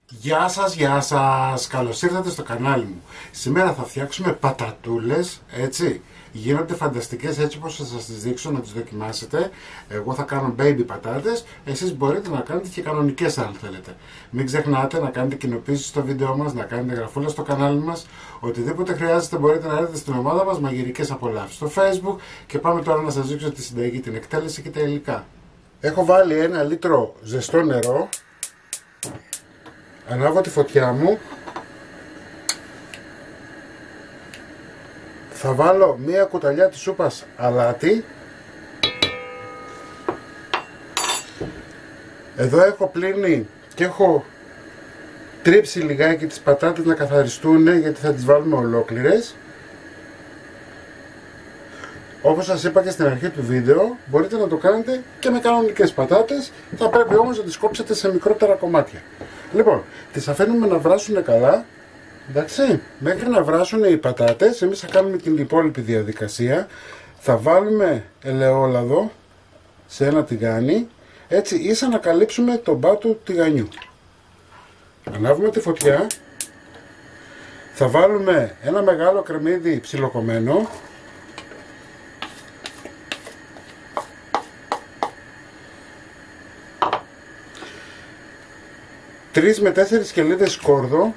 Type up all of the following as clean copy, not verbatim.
Γεια σας, καλώς ήρθατε στο κανάλι μου. Σήμερα θα φτιάξουμε πατατούλες, έτσι. Γίνονται φανταστικές έτσι όπως θα σας τις δείξω να τις δοκιμάσετε. Εγώ θα κάνω baby πατάτες, εσείς μπορείτε να κάνετε και κανονικές αν θέλετε. Μην ξεχνάτε να κάνετε κοινοποίηση στο βίντεο μας, να κάνετε γραφούλα στο κανάλι μας. Οτιδήποτε χρειάζεται μπορείτε να έρθετε στην ομάδα μας, μαγειρικές απολαύσεις στο Facebook. Και πάμε τώρα να σας δείξω τη συνταγή, την εκτέλεση και τα υλικά. Έχω βάλει 1 λίτρο ζεστό νερό. Ανάβω τη φωτιά μου. Θα βάλω μία κουταλιά της σούπας αλάτι. Εδώ έχω πλύνει και έχω τρίψει λιγάκι τις πατάτες να καθαριστούν, γιατί θα τις βάλουμε ολόκληρες. Όπως σας είπα και στην αρχή του βίντεο, μπορείτε να το κάνετε και με κανονικές πατάτες. Θα πρέπει όμως να τις κόψετε σε μικρότερα κομμάτια. Λοιπόν, τις αφήνουμε να βράσουν καλά. Εντάξει, μέχρι να βράσουν οι πατάτες, εμείς θα κάνουμε την υπόλοιπη διαδικασία. Θα βάλουμε ελαιόλαδο σε ένα τηγάνι, έτσι ίσα να καλύψουμε τον πάτο του τηγανιού. Ανάβουμε τη φωτιά. Θα βάλουμε ένα μεγάλο κρεμμύδι ψιλοκομμένο. Τρεις με 4 σκελίδες σκόρδο.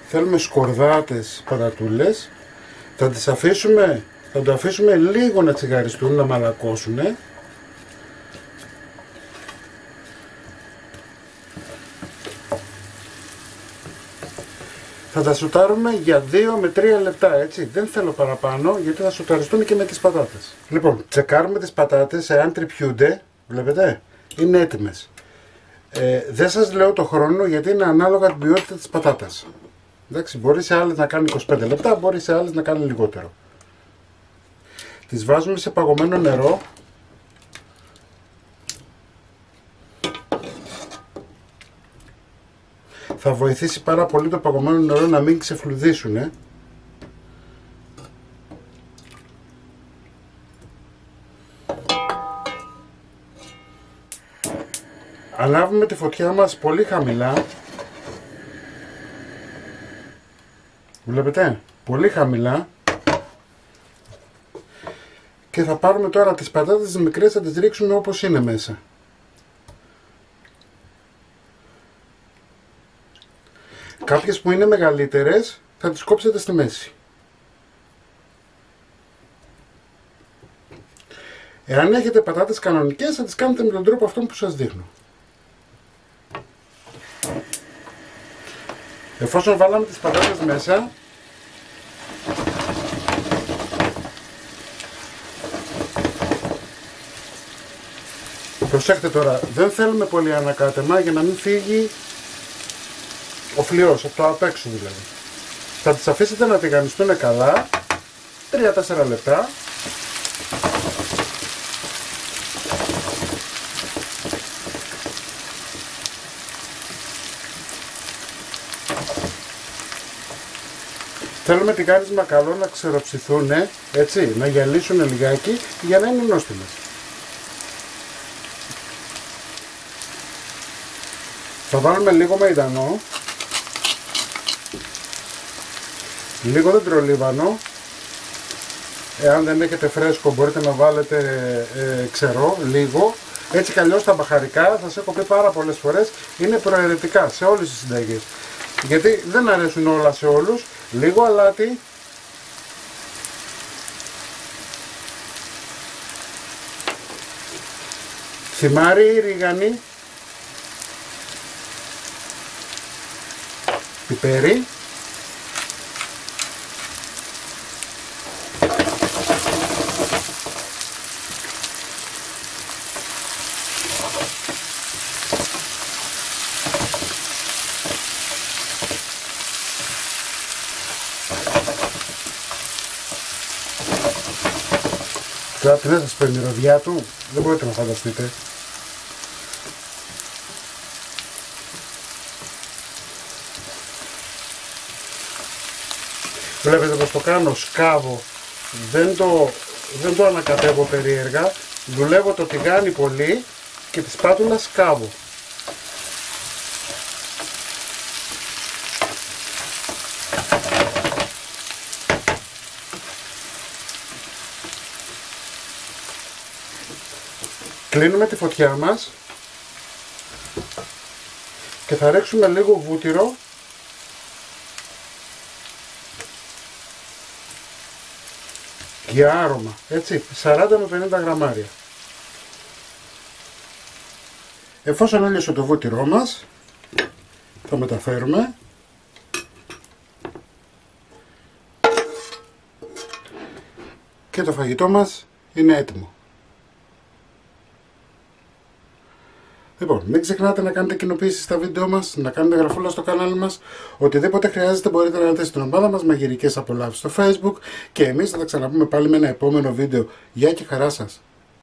Θέλουμε σκορδάτες πατατούλες. Θα το αφήσουμε λίγο να τσιγαριστούν, να μαλακώσουν. Θα τα σουτάρουμε για 2 με 3 λεπτά, έτσι. Δεν θέλω παραπάνω, γιατί θα σουταριστούν και με τις πατάτες. Λοιπόν, τσεκάρουμε τις πατάτες, εάν τρυπιούνται, βλέπετε, είναι έτοιμες. Δεν σας λέω το χρόνο, γιατί είναι ανάλογα την ποιότητα της πατάτας. Εντάξει, μπορεί σε άλλες να κάνει 25 λεπτά, μπορεί σε άλλες να κάνει λιγότερο. Τις βάζουμε σε παγωμένο νερό. Θα βοηθήσει πάρα πολύ το παγωμένο νερό να μην ξεφλουδίσουν. Ανάβουμε τη φωτιά μας πολύ χαμηλά. Βλέπετε, πολύ χαμηλά. Και θα πάρουμε τώρα τις πατάτες τις μικρές, θα τις ρίξουμε όπως είναι μέσα. Κάποιες που είναι μεγαλύτερες θα τις κόψετε στη μέση. Εάν έχετε πατάτες κανονικές θα τις κάνετε με τον τρόπο αυτόν που σας δείχνω. Εφόσον βάλαμε τις πατάτες μέσα, προσέξτε τώρα, δεν θέλουμε πολύ ανακάτεμα για να μην φύγει ο φλοιός, από το απ' έξω δηλαδή. Θα τις αφήσετε να τηγανιστούν καλά, 3-4 λεπτά. Θέλουμε τηγάνισμα καλό να ξεροψηθούν, έτσι, να γυαλίσουν λιγάκι για να είναι νόστιμες. Θα βάλουμε λίγο μαϊντανό, λίγο δεντρολίβανο. Εάν δεν έχετε φρέσκο μπορείτε να βάλετε ξερό, λίγο. Έτσι κι αλλιώς τα μπαχαρικά, σας έχω πει πάρα πολλές φορές, είναι προαιρετικά σε όλες τις συνταγές. Γιατί δεν αρέσουν όλα σε όλους. Λίγο αλάτι. Θυμάρι ή ρίγανη. Πιπέρι. Τώρα τι να σας πω, η μυρωδιά του δεν μπορείτε να φανταστείτε. Βλέπετε πως το κάνω, σκάβω, δεν το ανακατεύω περίεργα, δουλεύω το τηγάνι πολύ και τη σπάτουλα σκάβω. Κλείνουμε τη φωτιά μας και θα ρίξουμε λίγο βούτυρο για άρωμα, έτσι, 40 με 50 γραμμάρια. Εφόσον έλειωσε το βούτυρό μας, θα μεταφέρουμε και το φαγητό μας είναι έτοιμο. Λοιπόν, μην ξεχνάτε να κάνετε κοινοποίησεις στα βίντεο μας, να κάνετε γραφούλα στο κανάλι μας. Οτιδήποτε χρειάζεται μπορείτε να δείτε στην ομάδα μας Μαγειρικές Απολαύσεις στο Facebook και εμείς θα τα ξαναπούμε πάλι με ένα επόμενο βίντεο. Γεια και χαρά σας!